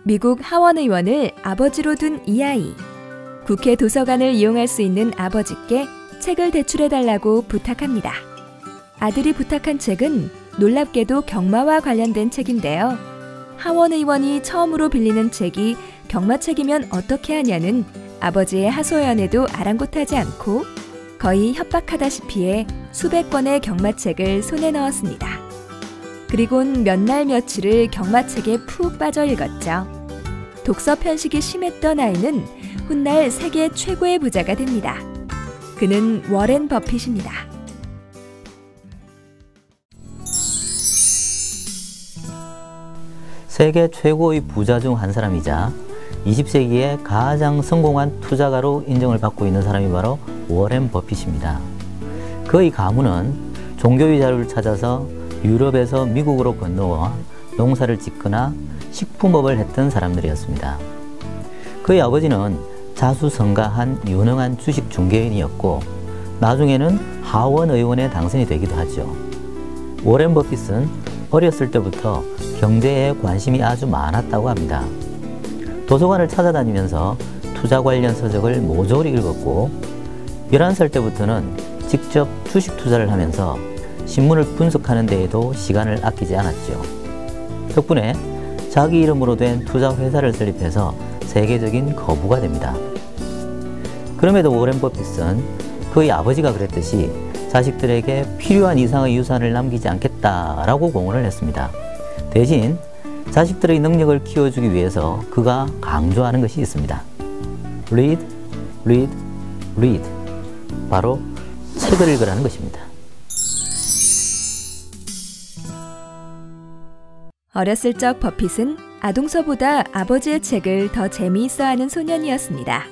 미국 하원 의원을 아버지로 둔 이 아이. 국회 도서관을 이용할 수 있는 아버지께 책을 대출해달라고 부탁합니다. 아들이 부탁한 책은 놀랍게도 경마와 관련된 책인데요. 하원 의원이 처음으로 빌리는 책이 경마책이면 어떻게 하냐는 아버지의 하소연에도 아랑곳하지 않고 거의 협박하다시피 해 수백 권의 경마책을 손에 넣었습니다. 그리곤 몇 날 며칠을 경마책에 푹 빠져 읽었죠. 독서 편식이 심했던 아이는 훗날 세계 최고의 부자가 됩니다. 그는 워렌 버핏입니다. 세계 최고의 부자 중 한 사람이자 20세기에 가장 성공한 투자가로 인정을 받고 있는 사람이 바로 워렌 버핏입니다. 그의 가문은 종교의 자유를 찾아서 유럽에서 미국으로 건너와 농사를 짓거나 식품업을 했던 사람들이었습니다. 그의 아버지는 자수성가한 유능한 주식 중개인이었고 나중에는 하원 의원에 당선이 되기도 하죠. 워렌 버핏은 어렸을 때부터 경제에 관심이 아주 많았다고 합니다. 도서관을 찾아다니면서 투자 관련 서적을 모조리 읽었고 11살 때부터는 직접 주식 투자를 하면서 신문을 분석하는 데에도 시간을 아끼지 않았죠. 덕분에 자기 이름으로 된 투자 회사를 설립해서 세계적인 거부가 됩니다. 그럼에도 워렌 버핏은 그의 아버지가 그랬듯이 자식들에게 필요한 이상의 유산을 남기지 않겠다라고 공언을 했습니다. 대신 자식들의 능력을 키워주기 위해서 그가 강조하는 것이 있습니다. Read, read, read. 바로 책을 읽으라는 것입니다. 어렸을 적 버핏은 아동서보다 아버지의 책을 더 재미있어하는 소년이었습니다.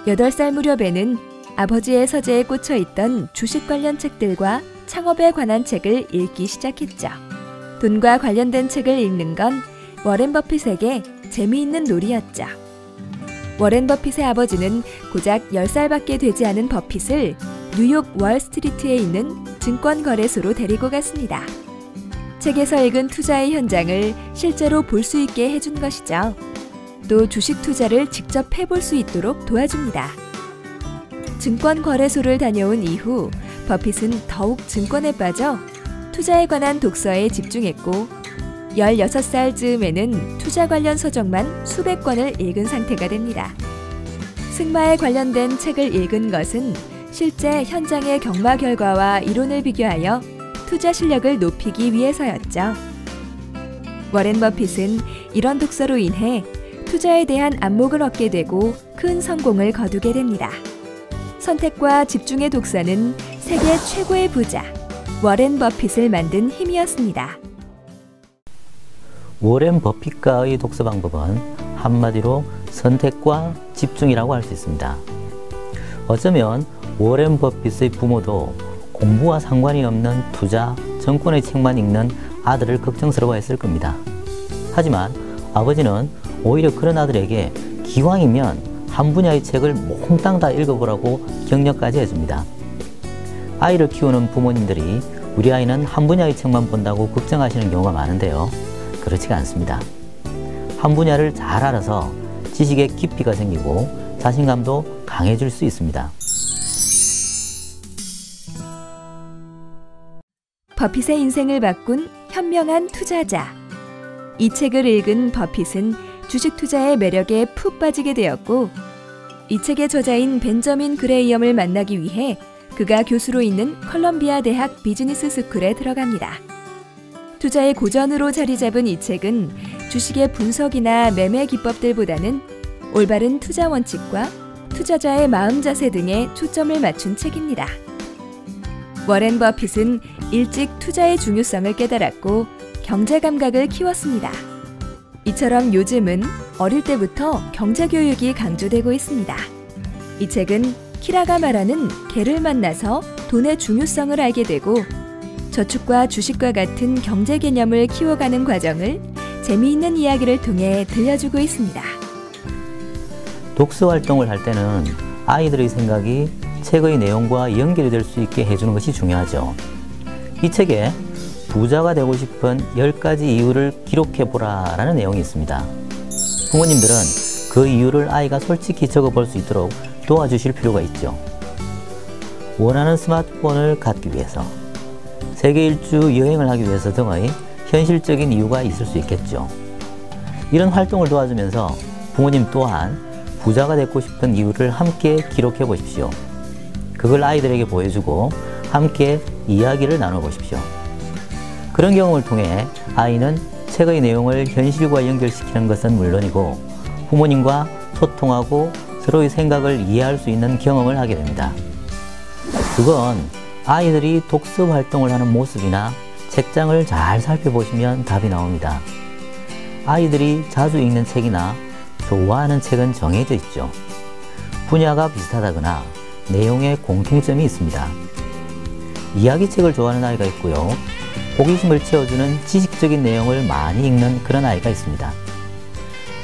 8살 무렵에는 아버지의 서재에 꽂혀있던 주식 관련 책들과 창업에 관한 책을 읽기 시작했죠. 돈과 관련된 책을 읽는 건 워렌 버핏에게 재미있는 놀이였죠. 워렌 버핏의 아버지는 고작 10살밖에 되지 않은 버핏을 뉴욕 월스트리트에 있는 증권거래소로 데리고 갔습니다. 책에서 읽은 투자의 현장을 실제로 볼 수 있게 해준 것이죠. 또 주식 투자를 직접 해볼 수 있도록 도와줍니다. 증권거래소를 다녀온 이후 버핏은 더욱 증권에 빠져 투자에 관한 독서에 집중했고 16살 즈음에는 투자 관련 서적만 수백 권을 읽은 상태가 됩니다. 승마에 관련된 책을 읽은 것은 실제 현장의 경마 결과와 이론을 비교하여 투자 실력을 높이기 위해서였죠. 워렌 버핏은 이런 독서로 인해 투자에 대한 안목을 얻게 되고 큰 성공을 거두게 됩니다. 선택과 집중의 독서는 세계 최고의 부자 워렌 버핏을 만든 힘이었습니다. 워렌 버핏과의 독서 방법은 한마디로 선택과 집중이라고 할 수 있습니다. 어쩌면 워렌 버핏의 부모도 공부와 상관이 없는 투자, 정권의 책만 읽는 아들을 걱정스러워했을 겁니다. 하지만 아버지는 오히려 그런 아들에게 기왕이면 한 분야의 책을 몽땅 다 읽어보라고 격려까지 해줍니다. 아이를 키우는 부모님들이 우리 아이는 한 분야의 책만 본다고 걱정하시는 경우가 많은데요. 그렇지가 않습니다. 한 분야를 잘 알아서 지식의 깊이가 생기고 자신감도 강해질 수 있습니다. 버핏의 인생을 바꾼 현명한 투자자. 이 책을 읽은 버핏은 주식 투자의 매력에 푹 빠지게 되었고 이 책의 저자인 벤저민 그레이엄을 만나기 위해 그가 교수로 있는 컬럼비아 대학 비즈니스 스쿨에 들어갑니다. 투자의 고전으로 자리 잡은 이 책은 주식의 분석이나 매매 기법들보다는 올바른 투자 원칙과 투자자의 마음 자세 등에 초점을 맞춘 책입니다. 워렌 버핏은 일찍 투자의 중요성을 깨달았고 경제 감각을 키웠습니다. 이처럼 요즘은 어릴 때부터 경제 교육이 강조되고 있습니다. 이 책은 키라가 말하는 개를 만나서 돈의 중요성을 알게 되고 저축과 주식과 같은 경제 개념을 키워가는 과정을 재미있는 이야기를 통해 들려주고 있습니다. 독서 활동을 할 때는 아이들의 생각이 책의 내용과 연결이 될 수 있게 해주는 것이 중요하죠. 이 책에 부자가 되고 싶은 10가지 이유를 기록해보라 라는 내용이 있습니다. 부모님들은 그 이유를 아이가 솔직히 적어볼 수 있도록 도와주실 필요가 있죠. 원하는 스마트폰을 갖기 위해서, 세계 일주 여행을 하기 위해서 등의 현실적인 이유가 있을 수 있겠죠. 이런 활동을 도와주면서 부모님 또한 부자가 되고 싶은 이유를 함께 기록해 보십시오. 그걸 아이들에게 보여주고 함께 이야기를 나눠 보십시오. 그런 경험을 통해 아이는 책의 내용을 현실과 연결시키는 것은 물론이고 부모님과 소통하고 서로의 생각을 이해할 수 있는 경험을 하게 됩니다. 그건 아이들이 독서 활동을 하는 모습이나 책장을 잘 살펴보시면 답이 나옵니다. 아이들이 자주 읽는 책이나 좋아하는 책은 정해져 있죠. 분야가 비슷하다거나 내용에 공통점이 있습니다. 이야기책을 좋아하는 아이가 있고요. 호기심을 채워주는 지식적인 내용을 많이 읽는 그런 아이가 있습니다.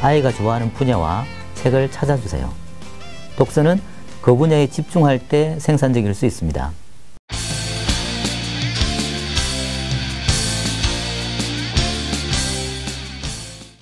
아이가 좋아하는 분야와 책을 찾아주세요. 독서는 그 분야에 집중할 때 생산적일 수 있습니다.